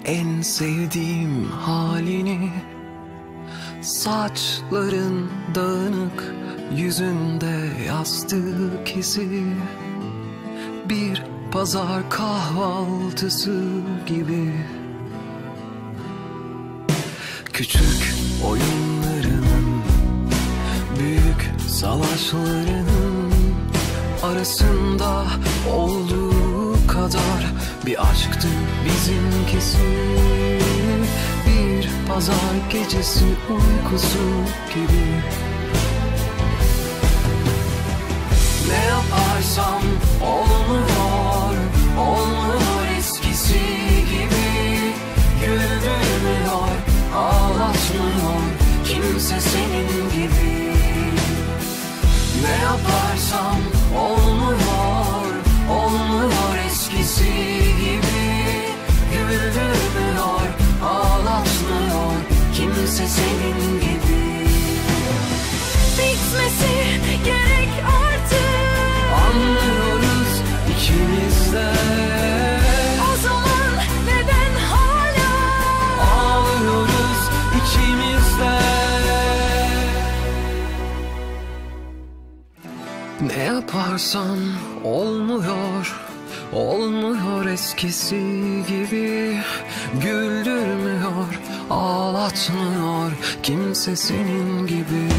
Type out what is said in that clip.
en sevdiğim halini. Saçların dağınık, yüzünde yastık izi. Bir pazar kahvaltısı gibi. Küçük oyunlarının, büyük savaşlarının arasında olduğu kadar bir aşktı bizimkisi. Bir pazar gecesi uykusu gibi. Ne yaparsam olmuyor, olmuyor eskisi gibi. Güldürmüyor, ağlatmıyor kimse senin gibi. Ne yaparsam olmuyor, olmuyor eskisi gibi. Güldürmüyor, ağlatmıyor kimse senin gibi. Bitmesi gerek artık. Anlıyoruz ikimiz de. O zaman neden hala Ağlıyoruz ikimiz de. Ne yaparsan olmuyor, olmuyor eskisi gibi. Güldürmüyor, ağlatmıyor kimse senin gibi.